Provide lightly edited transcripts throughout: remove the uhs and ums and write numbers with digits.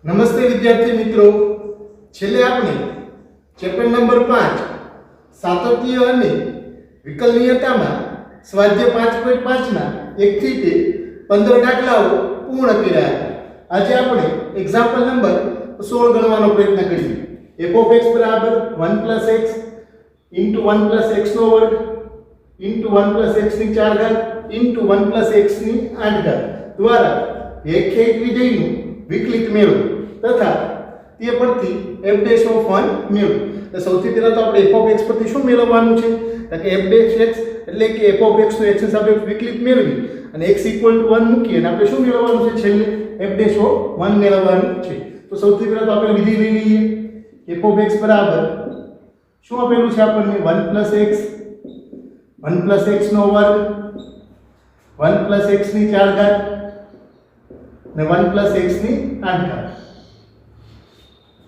નમસ્તે વિદ્યાર્થી મિત્રો, છેલ્લે આપણે ચેપ્ટર નંબર 5 સાતત્ય અને વિકલનીયતામાં સ્વાધ્યાય 5.5 ના 1 થી તે 15 દાખલાઓ પૂર્ણ કર્યા હતા. આજે આપણે એક્ઝામ્પલ નંબર 16 ગણવાનો પ્રયત્ન કરીએ. f(x) બરાબર 1 + x into 1 + x નો વર્ગ into 1 + x ની 4 ઘાત into 1 + x ની 8 ઘાત દ્વારા વ્યાખ્યાયિત વિધેયનું વિકલિત મેળવો તથા તે પરથી f'(1) મેળવો. તો સૌથી પહેલા તો આપણે f(x) પરથી શું મેળવવાનું છે? તો કે f'(x) એટલે કે f(x) નું x ની સાપેક્ષ વિકલિત મેળવી અને x = 1 મૂકી અને આપણે શું મેળવવાનું છે? છેલ્લે f'(1) મેળવવાનું છે. તો સૌથી પહેલા તો આપણે વિધેય લઈ લઈએ. f(x) બરાબર શું આપેલું છે આપણને? 1 + x 1 + x નો વર્ગ 1 + x ની 4 ઘાત ને 1 + x ની 8 ઘાત.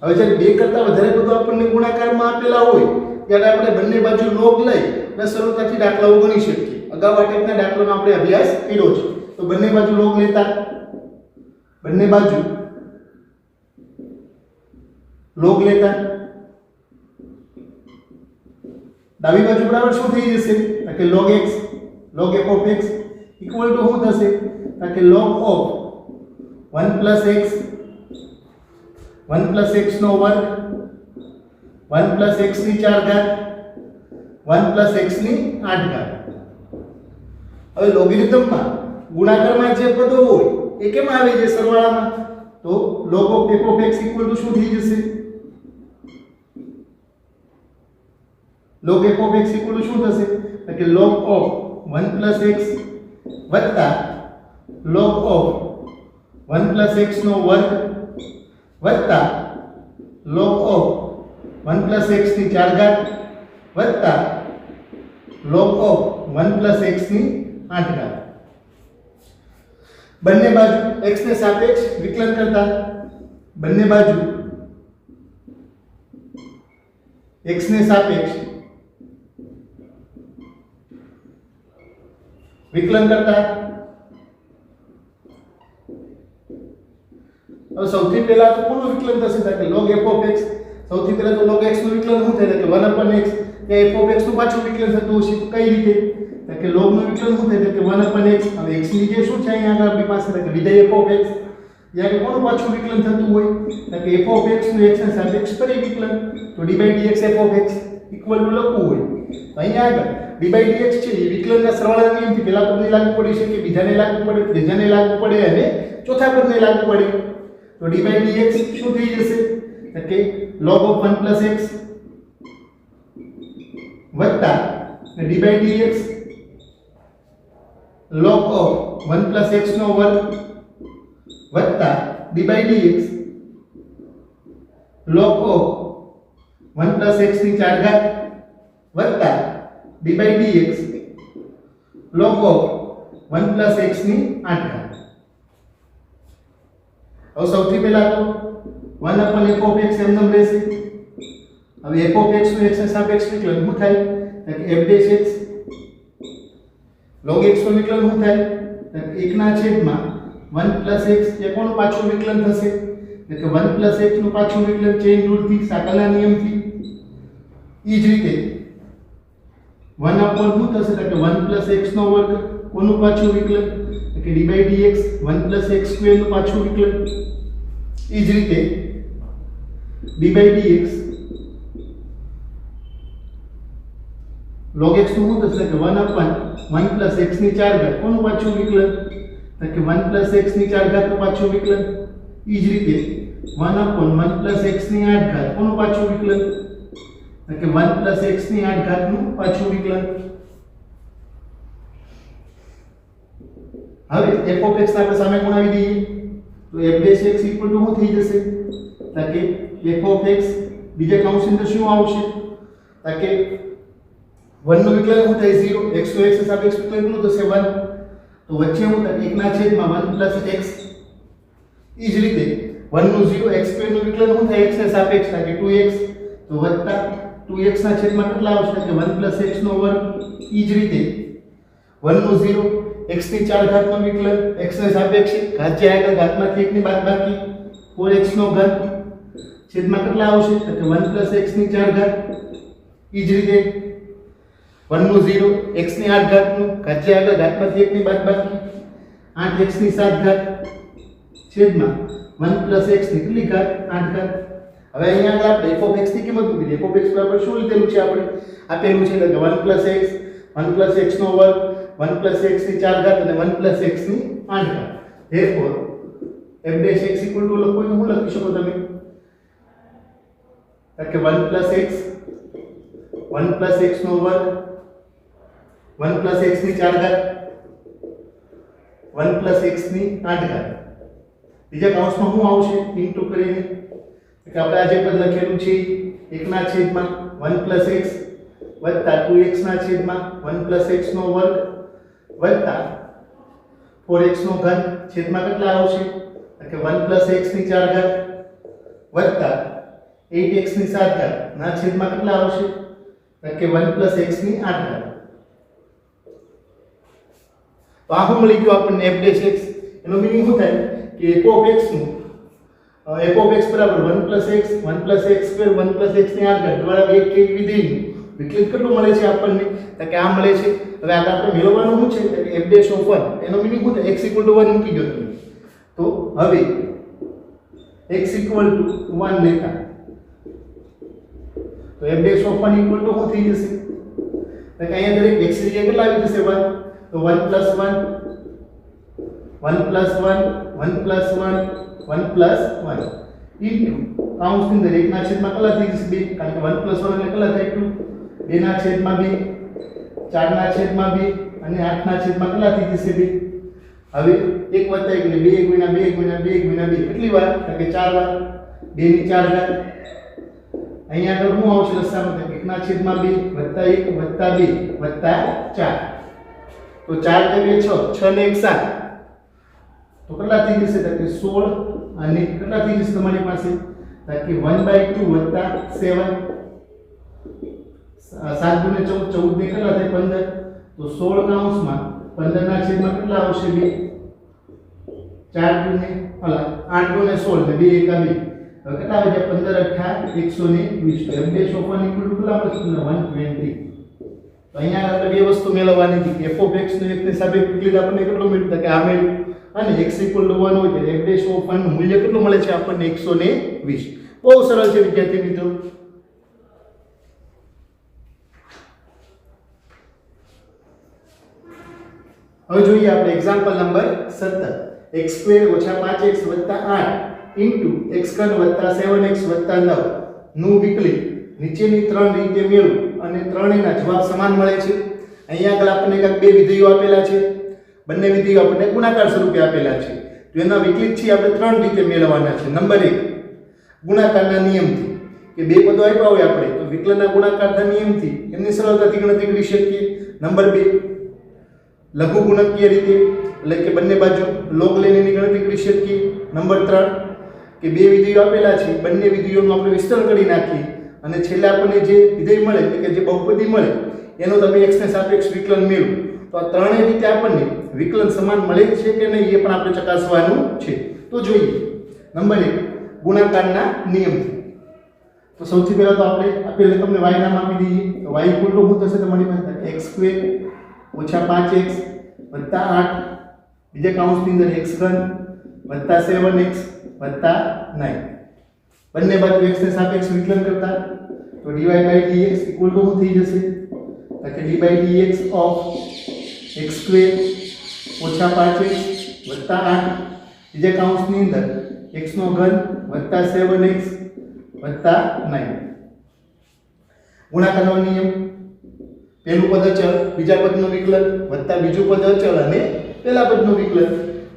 હવે જ્યારે બે કરતા વધારે બધું આપણને ગુણાકારમાં આપેલા હોય ત્યારે આપણે બંને બાજુ log લઈ અને સરળતાથી દાખલાઓ ગણી શકીએ. અગાઉ આ ટાઈપના દાખલાનો આપણે અભ્યાસ કર્યો છે. તો બંને બાજુ log લેતા બંને બાજુ log લેતા ડાબી બાજુ બરાબર શું થઈ જશે? તો કે log x log f(x) equal to શું થશે? તો કે log of 1 + x 1 + x નો વર્ગ 1 + x ની 4 ઘાત 1 + x ની 8 ઘાત. હવે લોગેરિધમમાં ગુણાકારમાં જે પદો હોય એ કેમ આવે છે? સરવાળામાં. તો log of f(x) equal to શું થઈ જશે? log f(x) ઇક્વલ ટુ શું થશે? તો કે log of 1 + x વત્તા log of 1 + x નો વર્ગ વત્તા log of 1 + x ની 4 ઘાત વત્તા log of 1 + x ની 8 ઘાત. બંને બાજુ x ને સાપેક્ષ વિકલન કરતા બંને બાજુ x ને સાપેક્ષ વિકલન કરતા હવે સૌથી પહેલા તો કોનું વિકલન થશે? તો કે log f(x) સૌથી પહેલા તો log x નું વિકલન શું થાય? તો કે 1/x કે f(x) નું પાછું વિકલન થતું હશે. કઈ રીતે? તો કે log નું વિકલન શું થાય? તો કે 1/x. હવે x ની જે શું છે અહીંયા આગળ આપણી પાસે? તો કે વિધેય f(x) જ્યારે કોનું પાછું વિકલન થતું હોય? તો કે f(x) નું x ને સાપેક્ષ પરિવિકલન. તો d/dx f(x) ઇક્વલ ટુ લખવું હોય તો અહીંયા આગળ d/dx છે એ વિકલનના સરવાળા નિયમથી પહેલા પદને લાગુ પડી શકે, બીજાને લાગુ પડે, ત્રીજાને લાગુ પડે અને ચોથા પદને લાગુ પડે. તો d/dx શું થઈ જશે? તો કે log of 1 + x વત્તા d/dx log of 1 + x નો વર્ગ વત્તા d/dx log of 1 + x ની 4 ઘાત વત્તા d/dx log of 1 + x ની 8 ઘાત. હવે સૌથી પહેલા તો 1/f(x) એમનેમ રહેશે. હવે f(x) નું x ને સાપેક્ષ વિકલન શું થાય? તો કે f'(x) log x નું વિકલન શું થાય? તો કે 1/1 + x એ કોનું પાછું વિકલન થશે? તો કે 1 + x નું પાછું વિકલન ચેઇન રૂલથી, સાકલના નિયમથી. ઈ જ રીતે 1/શું થશે? તો કે 1 + x નો વર્ગ કોનું પાછું વિકલન? તો કે d/dx 1 + x² નું પાછું વિકલન. ઈ જ રીતે d/dx log x નું શું થશે? કે 1/1 + x ની 4 ઘાત કોનું પાછું વિકલન? તો કે 1 + x ની 4 ઘાત નું પાછું વિકલન. ઈ જ રીતે 1/1 + x ની 8 ઘાત કોનું પાછું વિકલન? તો કે 1 + x ની 8 ઘાત નું પાછું વિકલન. હવે f(x) ને આપણે સામે ગુણાવી દઈએ તો f'(x) ઇક્વલ ટુ શું થઈ જશે? તો કે f(x) બીજા કૌંસની અંદર શું આવશે? તો કે 1 નું વિકલન શું થાય? 0. x નું x ની સાપેક્ષ વિકલન કેટલું થશે? 1. તો વચ્ચે શું થાય? 1/1 + x. ઈ જ રીતે 1 નું 0 x² નું વિકલન શું થાય? x ને સાપેક્ષ તો કે 2x. તો વત્તા 2x ના છેદમાં કેટલા આવશે? કે 1 + x નો વર્ગ. ઈ જ રીતે 1 નું 0 x ની 4 ઘાત નું વિકલન x ને સાપેક્ષે ઘાત જે આગળ ઘાતમાંથી 1 ની બાદબાકી 4x નો ઘન છેદમાં કેટલા આવશે તો કે 1 + x ની 4 ઘાત ઈ જ રીતે 1 નું 0 x ની 8 ઘાત નું ઘાત્યા આગળ ઘાતમાંથી 1 ની બાદબાકી 8x ની 7 ઘાત છેદમાં 1 + x ની કેટલી ઘાત 8 ઘાત. હવે અહીંયા આગળ આપણે f(x) ની કિંમત મૂકી દઈએ. f(x) બરાબર શું લીધેલું છે આપણે આપેલું છે એટલે 1 + x 1 + x નો વર્ગ 1 + x ની 4 ઘાત અને 1 + x ની 8 ઘાત. therefore f(x) = લખો તો શું લખી શકો તમે કે 1 + x 1 + x નો વર્ગ 1 + x ની 4 ઘાત 1 + x ની 8 ઘાત. બીજા કૌંસમાં શું આવશે ઇન્ટુ કરીને કે આપણે આ જે પદ લખેલું છે 1/1 + x વત્તા 2x ના છેદમાં 1 + x નો વર્ગ વત્તા 4x નો ઘન છેદમાં કેટલા આવશે કે 1 + x ની 4 ઘાત વત્તા 8x ની 7 ઘાત ના છેદમાં કેટલા આવશે કે 1 + x ની 8 ઘાત. તો આ શું મળી ગયું આપણને f(x) એનો મીનિંગ શું થાય કે f(x) નું f(x) બરાબર 1 + x 1 + x² 1 + x ની 8 ઘાત દ્વારા એક કે વિધેયનું વિકલિત કેટલું મળે છે આપણને તો કે આ મળે છે. હવે આગળ આપણે મેળવવાનું શું છે કે f(1) એનો મીનિંગ શું થાય x = 1 મૂકી દો તમે. તો હવે x = 1 લેતા તો f(1) = શું થઈ જશે તો કે અહીંયા દરેક x ની જગ્યાએ કેટલા આવી જશે 1 તો 1 + 1 1 + 1 1 + 1 1 + 1 ઇન્ટુ કૌંસની અંદર 1 ના છેદમાં કેટલા થઈ જશે 2 કારણ કે 1 + 1 એટલે કેટલા થાય 2 2 ના છેદમાં 2 4 ના છેદમાં 2 અને 8 ના છેદમાં કેટલા થઈ જશે 2. હવે 1 + 1 એટલે 2 × 2 × 2 × 2 કેટલી વાર કારણ કે 4 વાર 2 ની 4 ઘાત. અહીંયા આગળ શું આવશે લસાઅમાં તો 1 ના છેદમાં 2 + 1 + 2 + 4 તો 4 × 2 6 6 ને 1 7 તો કેટલા થઈ જશે તો કે 16 અને કેટલા થઈ જશે તમારી પાસે તો કે 1/2 + 7 7 × 14 14 ને કેટલા થાય 15 તો 16 કૌંસમાં 15 ના છેદમાં કેટલા આવશે 2 4 × 8 × 16 ને 2 × 2 હવે કેટલા આવે છે 15 × 8 120 f(1) = કેટલા મળશે 120. તો અહીંયા આપણે બે વસ્તુ મેળવવાની હતી f(x) નું એકની સાપેક્ષ વિકલિત આપણને કેટલું મળ્યું કે આ મળ્યું અને x = 1 હોય એટલે f(1) નું મૂલ્ય કેટલું મળે છે આપણને 120. બહુ સરળ છે વિદ્યાર્થી મિત્રો. હવે જોઈએ આપણે example number 17 x² - 5x + 8 x³ + 7x + 9 નું વિકલિત નીચેની ત્રણ રીતે મેળવો અને ત્રણેયના જવાબ સમાન મળે છે. અહીંયા આગળ આપણને કંઈક બે વિધેયો આપેલા છે, બંને વિધેયો આપણને ગુણાકાર સ્વરૂપે આપેલા છે. તો એના વિકલિત છે આપણે ત્રણ રીતે મેળવવાના છે. નંબર 1 ગુણાકારના નિયમથી કે બે પદો આપ્યા હોય આપણે તો વિકલનના ગુણાકારના નિયમથી એમની સરળતાથી ગણતરી કરી શકીએ. નંબર 2 લઘુગુણકીય રીતે એટલે કે બંને બાજુ log લઈને એની ગણતરી કરી શકીએ. નંબર 3 કે બે વિધેયો આપેલા છે, બંને વિધેયોનું આપણે વિસ્તરણ કરી નાખીએ અને છેલ્લે આપણને જે વિધેય મળે એટલે કે જે બહુપદી મળે એનો તમે x ને સાપેક્ષ વિકલન મેળવો. તો આ ત્રણેય રીતે આપણને વિકલન સમાન મળે છે કે નહીં એ પણ આપણે ચકાસવાનું છે. તો જોઈએ નંબર 1 ગુણાકારના નિયમથી. તો સૌથી પહેલા તો આપણે આપેલ તમને y નામ આપી દઈએ. તો y = શું થશે તમારી પાસે x² - 5x + 8 બીજા કૌંસની અંદર x³ + 7x + 9 બંને બાજુ x ને સાપેક્ષ વિકલન કરતા તો dy/dx = શું થઈ જશે તો કે d/dx of x² - 5x + 8 બીજા કૌંસની અંદર x³ + 7x + 9 ગુણાકારનો નિયમ પહેલું પદ અચળ બીજા પદનું વિકલન વત્તા બીજું પદ અચળ અને પહેલા પદનું વિકલન.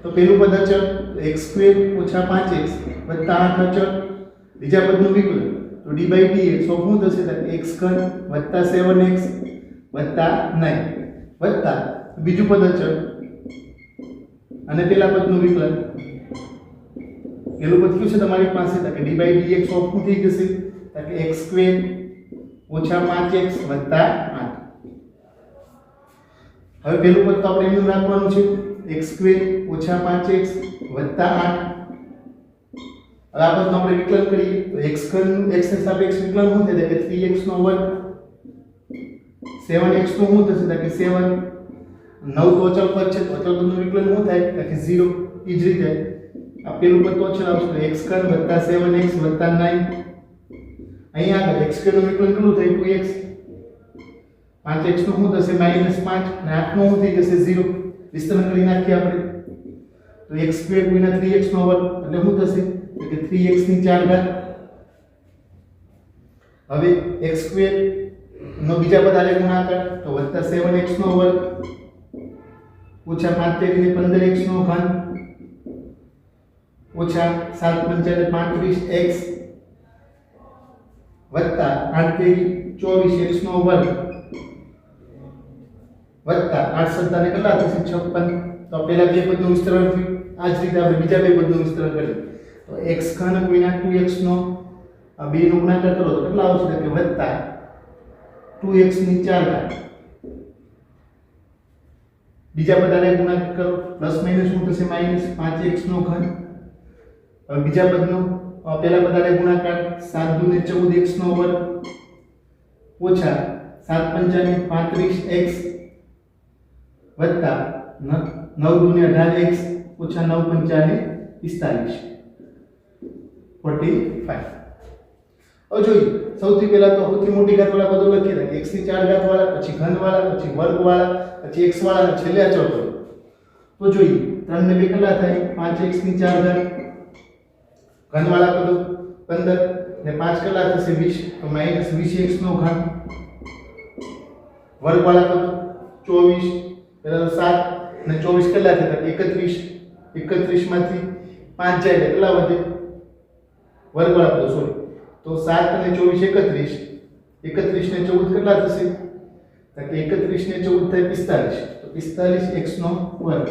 તો પહેલું પદ અચળ x² - 5x + 8 અચળ બીજા પદનું વિકલન તો d/dx શું થશે તો x³ + 7x + 9 વત્તા બીજું પદ અચળ અને પહેલા પદનું વિકલન. પહેલું પદ કયું છે તમારી પાસે તો કે d/dx શું થઈ જશે તો કે x² - 5x + 8. હવે પહેલું પદ તો આપણે એમનું રાખવાનું છે x² - 5x + 8 હવે આ બધું આપણે વિકલન કરીએ તો x ઘન x ને સાપેક્ષ વિકલન શું થાય કે 3x નો વર્ગ 7x નો શું થશે કે 7 9 તો અચળ પદ છે તો અચળ પદનું વિકલન શું થાય કે 0 એ જ રીતે આ પેલું પદ તો અચળ આવશે x ઘન 7x 9 અહીંયા આગળ x ઘન નું વિકલન કેટલું થાય 2x 5x નું શું થશે -5 અને 8 નું શું થઈ જશે 0 વિસ્તરણ કરી નાખીએ આપણે તો x સ્ક્વેર ગુણ્યા 3x નો વર્ગ એટલે શું થશે કે 3x ની 4 ઘાત હવે x સ્ક્વેર નો બીજા પદ આલે ગુણાકાર તો +7x નો વર્ગ ઓછા 5 તેરી ને 15x નો ઘન ઓછા 7 પંચાને 35x વત્તા 8 તેરી 24x નો વર્ગ વત્તા 8 સત્તાને કેટલા થશે 56 તો પહેલા બે પદનું વિસ્તરણ થયું આ જ રીતે આપણે બીજા બે પદનું વિસ્તરણ કરીએ તો x ઘન ગુણ્યા 2x નો આ બે નો ગુણાકાર કરો તો કેટલા આવશે કે વત્તા 2x ની 4 ઘાત બીજા પદને ગુણાકાર કરો પ્લસ માઈનસ શું થશે -5x નો ઘન હવે બીજા પદનો પહેલા પદને ગુણાકાર 7 દુ ને 14x નો વર્ગ ઓછા 7 પંચાને 35x વત્તા 9 દુ ને 18x ઓછા 9 પંચાને 45 45 હવે જોઈએ સૌથી પહેલા તો સૌથી મોટી ઘાત વાળા પદો લખીએ કે x ની 4 ઘાત વાળા પછી ઘન વાળા પછી વર્ગ વાળા પછી x વાળા અને છેલ્લે અચળ પદો તો જોઈએ 3 ને 2 કેટલા થાય 5x ની 4 ઘાત ઘન વાળા પદો 15 ને 5 કેટલા થશે 20 તો -20x નો ઘન વર્ગ વાળા પદો 24 પહેલા 7 ને 24 કેટલા થતા 31 માંથી 5 જાય કેટલા વધે વર્ગ વાળા પદો સોરી તો 7 અને 24 31 ને 14 કેટલા થશે તો કે 31 ને 14 થાય 45 તો 45x નો વર્ગ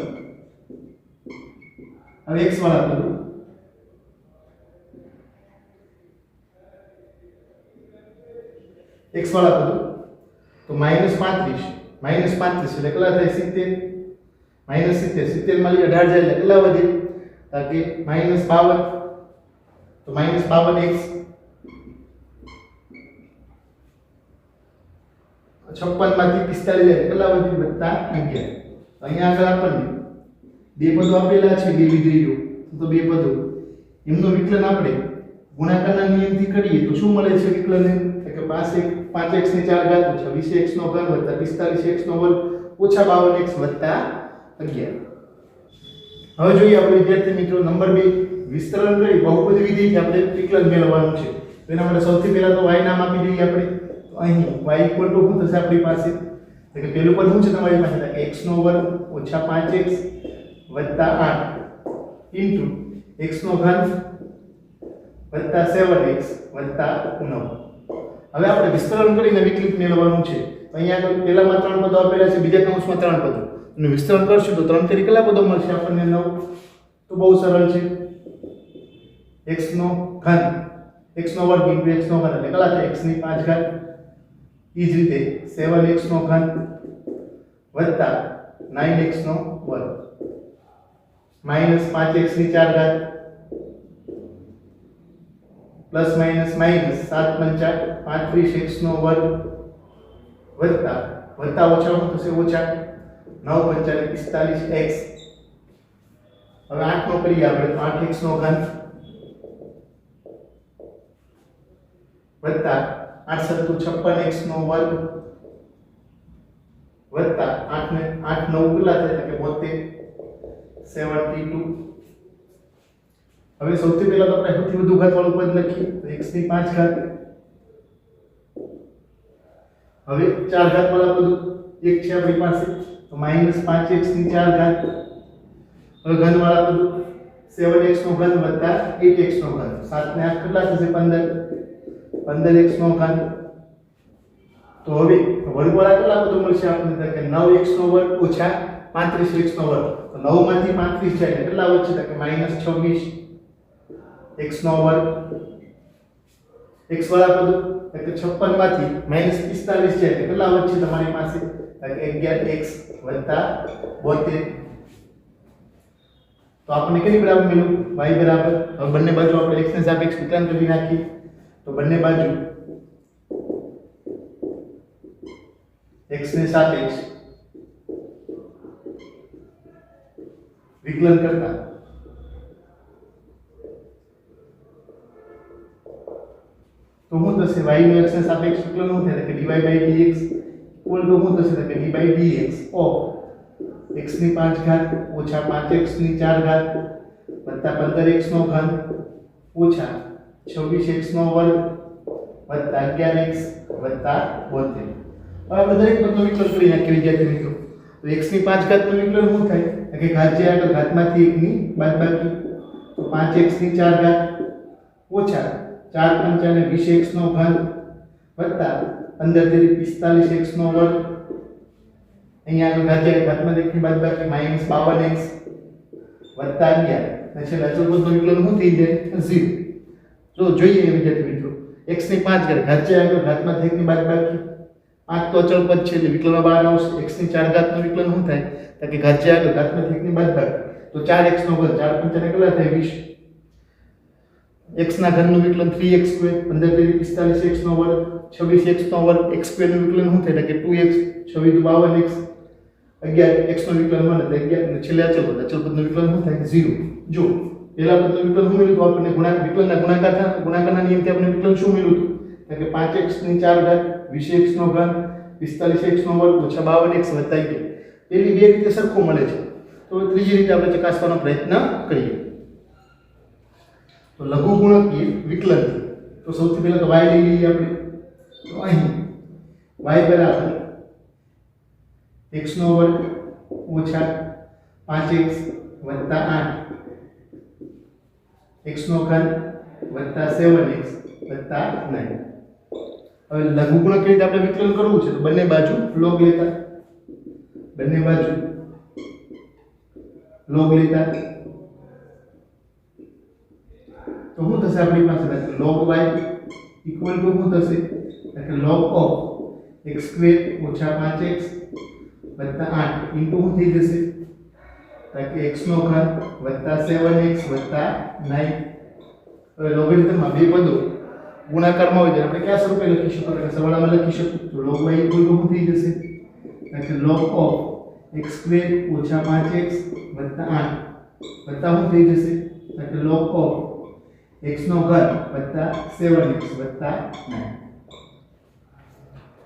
હવે x વાળા પદો x વાળા પદો તો -35 એટલે કેટલા થાય 70 -70 માં 18 જાય એટલે કેટલા વધે તો કે -52 તો -52x 56 માંથી 45 જાય કેટલા વધે વત્તા 11 અહીંયા આગળ આપણને બે પદો આપેલા છે બે વિધેયો તો બે પદો એમનો વિકલન આપણે ગુણાકારના નિયમથી કરીએ તો શું મળે છે વિકલન કે 5x ની 4 ઘાત ઓછા 20x નો ઘન વત્તા 45x નો વર્ગ ઓછા 52x વત્તા 11 હવે જોઈએ આપણે વિદ્યાર્થી મિત્રો નંબર 2 વિસ્તરણ કરી બહુપદી વિધિથી આપણે વિકલન મેળવવાનું છે તો એના માટે સૌથી પહેલા તો y નામ આપી દઈએ આપણે તો અહીં y શું થશે આપણી પાસે તો કે પહેલું પદ શું છે તમારી પાસે કે x નો વર્ગ ઓછા 5x વત્તા 8 ઇન્ટુ x નો ઘન વત્તા 7x વત્તા 9 હવે આપણે વિસ્તરણ કરીને વિકલિત મેળવવાનું છે તો અહીંયા આગળ પહેલામાં 3 પદો આપેલા છે બીજા કૌંસમાં 3 પદો અને વિસ્તરણ કરશું તો 3 તરીકે કેટલા પદો મળશે આપણને 9 તો બહુ સરળ છે x નો ઘન x નો વર્ગ ઇન્ટુ x નો ઘન એટલે કેટલા થાય x ની 5 ઘાત ઈ જ રીતે 7x નો ઘન વત્તા 9x નો વર્ગ -5x ની 4 ઘાત પ્લસ માઈનસ 7 પંચા 35x નો વર્ગ વત્તા ઓછા શું થશે ઓછા 9 પંચા 45x હવે 8 નો કરીએ આપણે તો 8x નો ઘન વત્તા 8 સત્તુ 56x નો વર્ગ વત્તા 8 9 કેટલા થાય કે 72 હવે સૌથી પહેલા તો આપણે સૌથી વધુ ઘાત વાળું પદ લખીએ તો x ની 5 ઘાત હવે 4 ઘાત વાળા પદ એક છે આપણી પાસે તો -5x ની 4 ઘાત હવે ઘન વાળા પદ 7x નો ઘન વત્તા 8x નો ઘન 7 ને 8 કેટલા થશે 15x નો ઘન તો હવે વર્ગ વાળા કેટલા પદો મળશે આપણને કે 9x નો વર્ગ ઓછા 35x નો વર્ગ તો 9 માંથી 35 જાય એટલે કેટલા વધશે તો કે -26 x નો વર્ગ x વાળા પદો એટલે 56 માંથી -45 જાય એટલે કેટલા વધશે તમારી પાસે તો કે 11x 72 તો આપણે કેટલી બરાબર મળ્યું y બરાબર હવે બંને બાજુ આપણે x ને સાપેક્ષ વિકલન કરી નાખીએ તો બંને બાજુ x ને સાપેક્ષ વિકલન કરતા તો શું થશે y નું x ને સાપેક્ષ વિકલન શું થાય કે dy/dx ઇક્વલ ટુ શું થશે કે d/dx ઓફ x ની 5 ઘાત ઓછા 5x ની 4 ઘાત વત્તા 15x નો ઘન ઓછા 26x નો વર્ગ વત્તા 11x વત્તા 72 હવે આપણે દરેક પદનો વિકલન કરી નાખીએ વિદ્યાર્થી મિત્રો તો x ની 5 ઘાત નું વિકલન શું થાય કે ઘાત જે આગળ ઘાતમાંથી 1 ની બાદબાકી તો 5x ની 4 ઘાત ઓછા 4 5 ને 20x નો ઘન વત્તા 15 તેરી 45x નો વર્ગ અહીંયા આગળ ઘાત જે ઘાતમાંથી 1 ની બાદબાકી -52x વત્તા 11 અને છેલ્લે અચળ પદનું વિકલન શું થઈ જાય 0 જો જોઈએ વિદ્યાર્થી મિત્રો x ની 5 ઘાત જે આગળ ઘાતમાંથી 1 ની બાદબાકી 5 તો અચળ પદ છે એટલે વિકલનમાં બહાર આવશે x ની 4 ઘાતનું વિકલન શું થાય તો કે ઘાત જે આગળ ઘાતમાંથી 1 ની બાદબાકી તો 4x નો ઘન 4 5 ને કેટલા થાય 20 x ના ઘનનું વિકલન 3x2 15 તેરી 45x નો વર્ગ 26x નો વર્ગ x2 નું વિકલન શું થાય કે 2x 26 52x 11x નું વિકલન મળે તો 11 અને છેલ્લે અચળ પદનું વિકલન શું થાય 0 જો પહેલા પદનું વિકલન શું મળ્યું તો આપણને વિકલનના ગુણાકારના નિયમથી આપણે વિકલન શું મળ્યું હતું કે 5x ની 4 ઘાત 20x નો ઘન 45x નો વર્ગ ઓછા 52x વત્તા 11 પેલી બે રીતે સરખું મળે છે તો ત્રીજી રીતે આપણે ચકાસવાનો પ્રયત્ન કરીએ તો લઘુગુણકીય વિકલન તો સૌથી પહેલા તો y લઈ લઈએ આપણે તો અહીં y બરાબર x નો વર્ગ ઓછા 5x વત્તા 8 x નો ઘન વત્તા 7x વત્તા 9 હવે લઘુગુણક રીતે આપણે વિકલન કરવું છે તો બંને બાજુ log લેતા તો શું થશે આપણી પાસે log y ઇક્વલ ટુ શું થશે કે log of x2 ઓછા 5x વત્તા 8 ઇન્ટુ શું થઈ જશે કે x નો ઘન વત્તા 7x વત્તા 9 હવે લોગરિધમમાં બે પદો ગુણાકારમાં હોય ત્યારે આપણે કયા સ્વરૂપે લખી શકીએ કે સરવાળામાં લખી શકીએ તો log y ઇક્વલ ટુ શું થઈ જશે કે log of x2 ઓછા 5x વત્તા 8 વત્તા શું થઈ જશે કે log of x નો ઘન વત્તા 7x વત્તા 9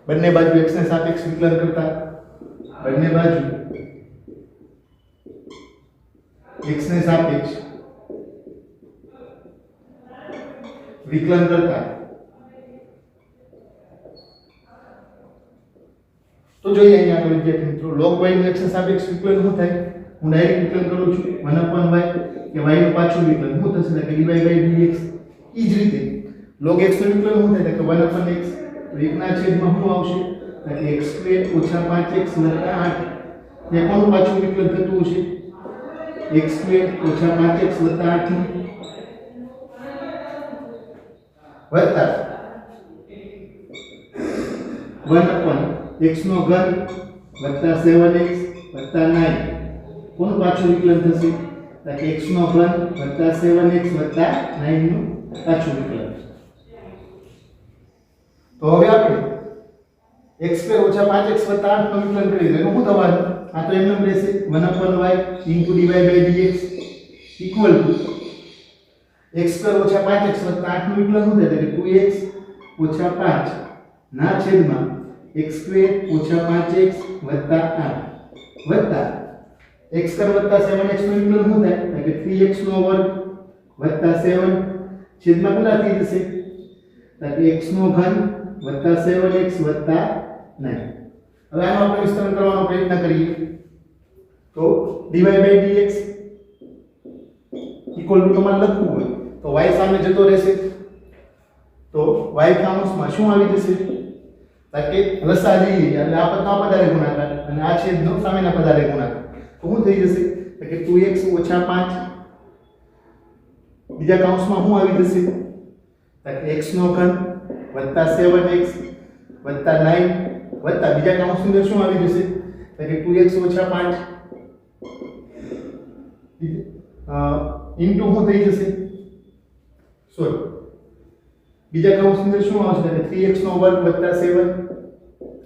બંને બાજુ x ને સાપેક્ષ વિકલન કરતા બંને બાજુ x ને સાપેક્ષ વિકલન કરતા તો જોઈએ અહીંયા આગળ વિદ્યાર્થી મિત્રો log y નું x ને સાપેક્ષ વિકલન શું થાય હું ડાયરેક્ટ વિકલન કરું છું 1/y કે y નું પાછું વિકલન શું થશે કે dy/dx ઈ જ રીતે log x નું વિકલન શું થાય કે 1/x તો 1 ના છેદમાં શું આવશે કે x2 ઓછા 5x વત્તા 8 ને કોનું પાછું વિકલન થતું હશે x2 ઓછા 5x વત્તા 8 નું વત્તા 1/x નો ઘન વત્તા 7x વત્તા 9 કોનું પાછું વિકલન થશે કે x નો ઘન વત્તા 7x વત્તા 9 નું પાછું વિકલન તો હવે આપણે x2 ઓછા 5x વત્તા 8 નું વિકલન કરી દઈએ શું થવાનું આ તો એમનેમ રહેશે 1/y dy/dx equal to x2 ઓછા 5x વત્તા 8 નું વિકલન શું થાય કે 2x ઓછા 5 ના છેદમાં x2 ઓછા 5x વત્તા 8 વત્તા x2 વત્તા 7x નું વિકલન શું થાય કે 3x નો વર્ગ વત્તા 7 છેદમાં કેટલા થઈ જશે કે x નો ઘન વત્તા 7x વત્તા 9 હવે આનો આપણે વિસ્તરણ કરવાનો પ્રયત્ન કરીએ તો dy/dx ઇક્વલ ટુ તમારે લખવું હોય તો y સામે જતો રહેશે તો y કાઉન્સમાં શું આવી જશે કે લસા લઈએ એટલે આ પદનો આ પદારે ગુણાકાર અને આ છેદનો સામેના પદારે ગુણાકાર તો શું થઈ જશે કે 2x ઓછા 5 બીજા કાઉન્સમાં શું આવી જશે કે x નો ઘન વત્તા 7x વત્તા 9 વત્તા બીજા કાઉન્સની અંદર શું આવી જશે કે 2x ઓછા 5 ઇન્ટુ શું થઈ જશે સોરી બીજા કૌંસની અંદર શું આવશે કે 3x નો વર્ગ વત્તા 7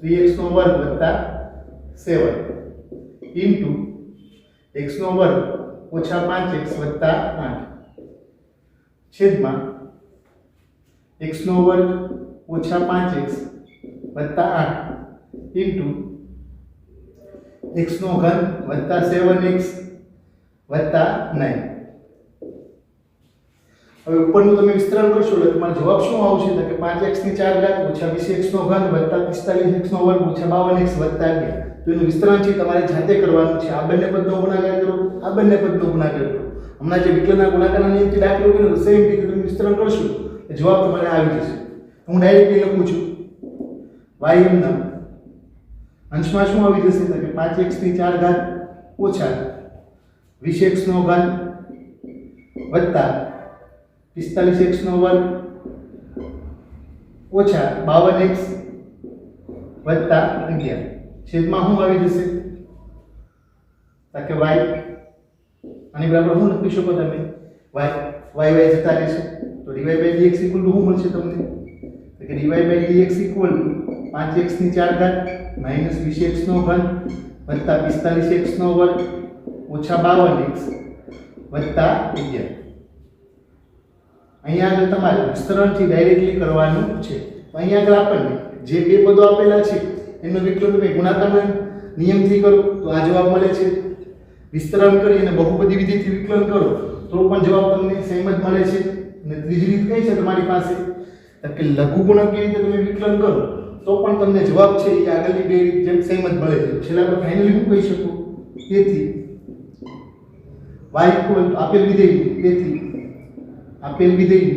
3x નો વર્ગ વત્તા 7 ઇન્ટુ x નો વર્ગ ઓછા 5x વત્તા 8 છેદમાં x નો વર્ગ ઓછા 5x વત્તા 8 ઇન્ટુ x નો ઘન વત્તા 7x વત્તા 9. હવે ઉપરનું તમે વિસ્તરણ કરશો એટલે તમારો જવાબ શું આવશે તો કે 5x ની 4 ઘાત ઓછા 20x નો ઘન વત્તા 45x નો વર્ગ ઓછા 52x વત્તા 11. તો એનું વિસ્તરણ છે તમારે જાતે કરવાનું છે. આ બંને પદનો ગુણાકાર કરો, આ બંને પદનો ગુણાકાર કરો. હમણાં જે વિકલનના ગુણાકારના નિયમથી દાખલો કર્યો સેમ રીતે તમે વિસ્તરણ કરશો એટલે જવાબ તમારે આવી જશે. હું ડાયરેક્ટલી લખું છું y ના અંશમાં શું આવી જશે તો કે 5x ની 4 ઘાત ઓછા 20x નો ઘન વત્તા 45x નો વર્ગ ઓછા 52x વત્તા 11 છેદમાં શું આવી જશે તો કે y આની બરાબર શું લખી શકો તમે y જતા રહેશે તો dy by dx શું મળશે તમને તો કે dy by dx 5x ની 4 ઘાત માઈનસ 20x નો ઘન વત્તા 45x નો વર્ગ ઓછા 52x વત્તા 11. અહીંયા આગળ તમારે વિસ્તરણથી ડાયરેક્ટલી કરવાનું છે. અહીંયા આગળ આપણને જે બે પદો આપેલા છે એનો વિકલન તમે ગુણાકારના નિયમથી કરો તો આ જવાબ મળે છે. વિસ્તરણ કરી અને બહુપદી વિધિથી વિકલન કરો તો પણ જવાબ તમને સેમ જ મળે છે. અને ત્રીજી રીત કઈ છે તમારી પાસે તો કે લઘુગુણકની રીતે તમે વિકલન કરો તો પણ તમને જવાબ છે એ આગળની બે રીત જેમ સેમ જ મળે છે. છેલ્લા પર ફાઇનલી હું કહી શકું તેથી y આપેલ વિધેય તેથી આપેલ વિધેય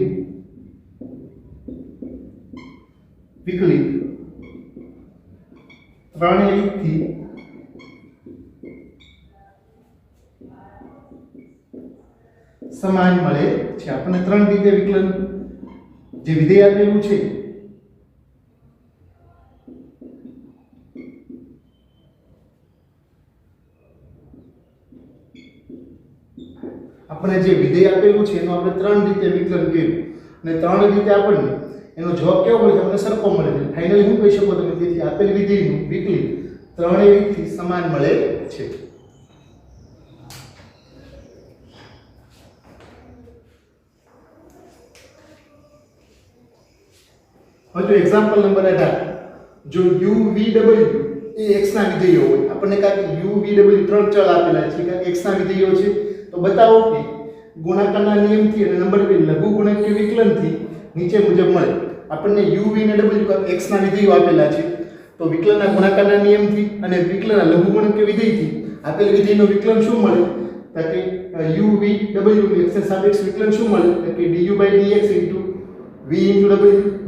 વિકલિત 3 થી સમાન મળે છે. આપણને 3 રીતે વિકલન જે વિધેય આપેલું છે આપણે જે વિધેય આપેલું છે એનો આપણે 3 રીતે વિકલન કર્યું અને 3 રીતે આપણને એનો જવાબ કેવો મળે છે આપણને સરખો મળે છે. ફાઇનલી હું કહી શકો તમે તેથી આપેલ વિધેયનું વિકલિત 3 રીતથી સમાન મળે છે. હવે જો એક્ઝામ્પલ નંબર 18 જો u v w એ x ના વિધેયો હોય આપણને કાંઈક u v w 3 ચલ આપેલા છે કે x ના વિધેયો છે તો બતાવો કે ગુણાકારના નિયમથી અને નંબર 2 લઘુગુણકીય વિકલનથી નીચે મુજબ મળે. આપણને u v અને w x ના વિધેયો આપેલા છે તો વિકલનના ગુણાકારના નિયમથી અને વિકલનના લઘુગુણકીય વિધેયથી આપેલ વિધેયનો વિકલન શું મળે તો કે u v w નું x ના સાપેક્ષ વિકલન શું મળે તો કે du dx v w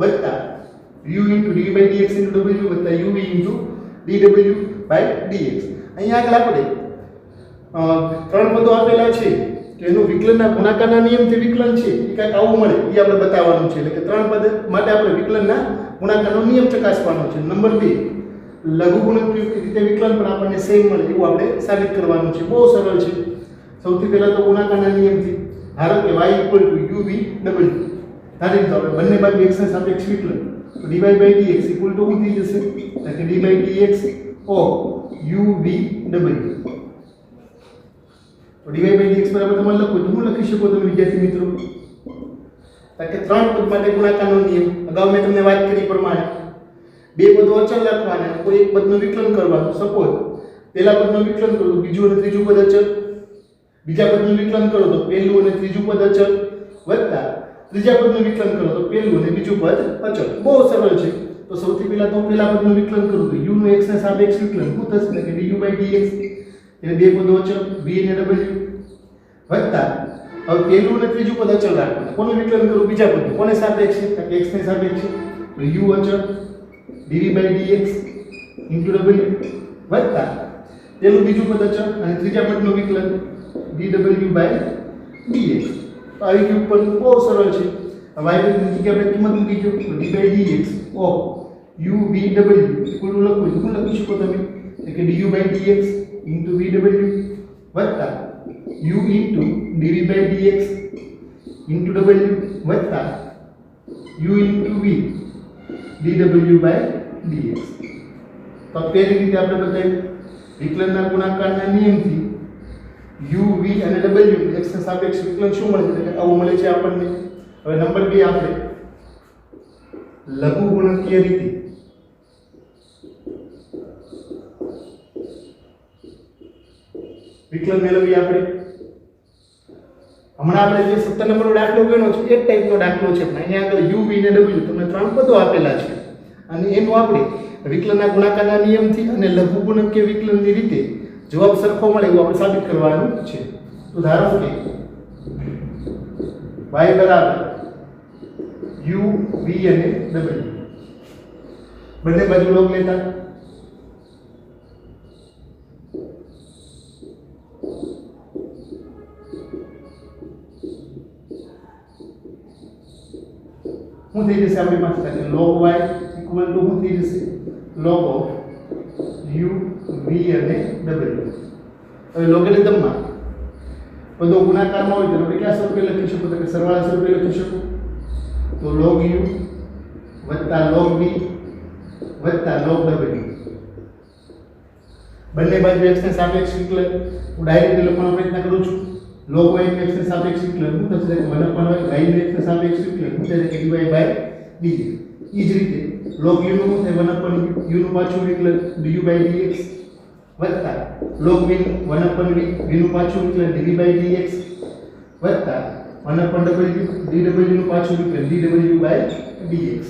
વત્તા u du dx w વત્તા uv dw dx. અહીંયા આગળ આપણે 3 પદો આપેલા છે તો એનું વિકલનના ગુણાકારના નિયમથી વિકલન છે એ કાંઈક આવું મળે એ આપણે બતાવવાનું છે. એટલે કે 3 પદ માટે આપણે વિકલનના ગુણાકારનો નિયમ ચકાસવાનો છે. નંબર 2 લઘુગુણકીય રીતે વિકલન પણ આપણને સેમ મળે એવું આપણે સાબિત કરવાનું છે. બહુ સરળ છે. સૌથી પહેલા તો ગુણાકારના નિયમથી ધારો કે y uv w ધારી તો આપણે બંને બાજુ x ના સાપેક્ષ વિકલન તો dy by dx શું થઈ જશે તો કે dy by dx of uv w તો dy by dx બરાબર તમારે લખો તો હું લખી શકો તમે વિદ્યાર્થી મિત્રો તો કે 3 પદ માટે ગુણાકારનો નિયમ અગાઉ મેં તમને વાત કરી પ્રમાણે બે પદો અચળ લખવાના કોઈ એક પદનું વિકલન કરવાનું. સપોઝ પહેલા પદનું વિકલન કરો તો બીજું અને ત્રીજું પદ અચળ, બીજા પદનું વિકલન કરો તો પહેલું અને ત્રીજું પદ અચળ વત્તા ત્રીજા પદનું વિકલન કરો તો પહેલું અને બીજું પદ અચળ. બહુ સરળ છે. તો સૌથી પહેલા તો પહેલા પદનું વિકલન કરું તો u નું x ના સાપેક્ષ વિકલન શું થશે કે du by dx એટલે બે પદો અચળ v અને w વત્તા હવે પહેલું અને ત્રીજું પદ અચળ રાખવાનું. કોનું વિકલન કરું બીજા પદનું કોને સાપેક્ષ છે કે x ને સાપેક્ષ છે તો u અચળ dv by dx w વત્તા પહેલું બીજું પદ અચળ અને ત્રીજા પદનું વિકલન dw by dx. તો આવી ગયું ઉપર બહુ સરળ છે. હવે y ની જગ્યાએ આપણે કિંમત મૂકી દો તો d by dx of u v w લખવું શું લખી શકો તમે કે du by dx vw વત્તા u into dv by dx into w વત્તા u into v dw by dx. તો પેલી રીતે આપણે બતાવ્યું વિકલનના ગુણાકારના નિયમથી u v અને w x ના સાપેક્ષ વિકલન શું મળે છે કે આવું મળે છે આપણને. હવે નંબર 2 આપણે લઘુગુણકીય રીતે વિકલન મેળવીએ આપણે. હમણાં આપણે જે 17 નંબરનો દાખલો ગણ્યો છે એક ટાઈપનો દાખલો છે પણ અહીંયા આગળ u v અને w તમને ત્રણ પદો આપેલા છે અને એનું આપણે વિકલનના ગુણાકારના નિયમથી અને લઘુગુણકીય વિકલનની રીતે જવાબ સરખો મળે એવું આપણે સાબિત કરવાનું છે. તો ધારો કે y બરાબર u v અને w બંને બાજુ લોગ લેતા શું થઈ જશે આપણી પાસે log y ઇક્વલ ટુ શું થઈ જશે log of u v અને w. હવે લોગેરિધમમાં પદો ગુણાકારમાં હોય તો આપણે કયા સ્વરૂપે લખી શકો તો કે સરવાળા સ્વરૂપે લખી શકો. તો log u વત્તા log v વત્તા log w બંને બાજુ x ને સાપેક્ષ વિકલન હું ડાયરેક્ટ લખવાનો પ્રયત્ન કરું છું. log y નું x ને સાપેક્ષ વિકલન હું થશે કે 1/y નું x ને સાપેક્ષ વિકલન હું થશે કે dy by dx. એ જ રીતે log u નું થાય 1/u નું પાછું વિકલન du by dx વત્તા log v નું 1/v નું પાછું વિકલન dv by dx વત્તા 1/w dw નું પાછું વિકલન dw by dx.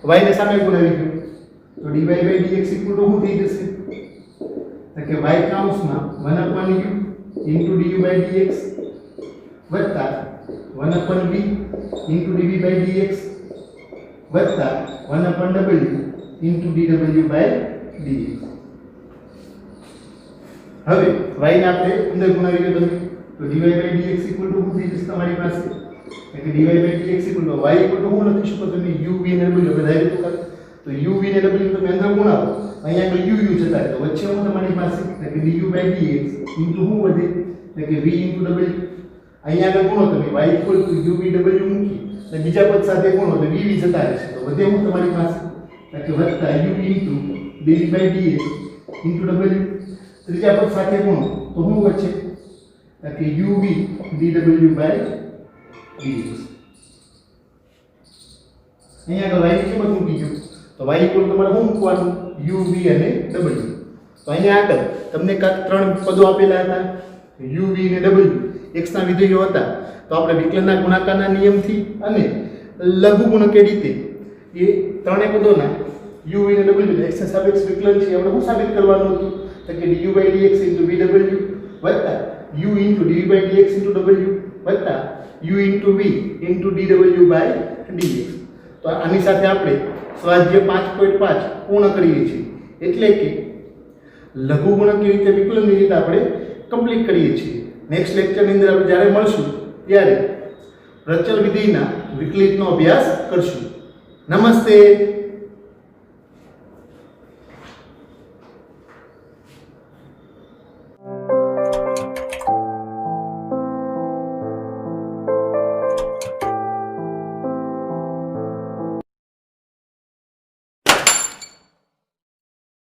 y ને સામે ગુણાવી દો તો dy by dx equal to શું થઈ જશે તો કે y કાઉન્સમાં 1/u into du by dx વત્તા 1/v into dv by dx વત્તા 1/w into dw by dx. હવે y ને આપણે અંદર ગુણાવી દો તમે તો dy by dx equal to શું થઈ જશે તમારી પાસે કે dy by dx equal to y equal to શું લખી શકો તમે u v અને w બધા રીતે કરો તો u v અને w તમે અંદર ગુણાવો અહીંયા આગળ u જતા રહે તો વચ્ચે હું તમારી પાસે કે du by dx ઇન્ટુ શું વધે એટલે કે v ઇન્ટુ w. અહીંયા આગળ ગુણો તમે y equal to u v w મૂકી અને બીજા પદ સાથે ગુણો તો v v જતા રહેશે તો વધે હું તમારી પાસે કે વત્તા u into dv by dx into w. ત્રીજા પદ સાથે ગુણો તો શું વચ્ચે કે u v dw by dx. અહીંયા આગળ y ની કિંમત મૂકી દો તો y ઇક્વલ તમારે શું મૂકવાનું u v અને w. તો અહીંયા આગળ તમને કાક ત્રણ પદો આપેલા હતા u v અને w x ના વિધેયો હતા તો આપણે વિકલનના ગુણાકારના નિયમથી અને લઘુગુણકીય રીતે એ ત્રણેય પદોના u v અને w x ના સાપેક્ષ વિકલન છે આપણે શું સાબિત કરવાનું હતું તો કે du by dx vw વત્તા u dv by dx w વત્તા u v dw by dx. તો આની સાથે આપણે સ્વાધ્યાય 5.5 પૂર્ણ કરીએ છીએ એટલે કે લઘુગુણકીય રીતે વિકલનની રીતે આપણે કમ્પ્લીટ કરીએ છીએ. નેક્સ્ટ લેક્ચરની અંદર આપણે જ્યારે મળશું ત્યારે પ્રચલ વિધિના વિકલિતનો અભ્યાસ કરશું. નમસ્તે.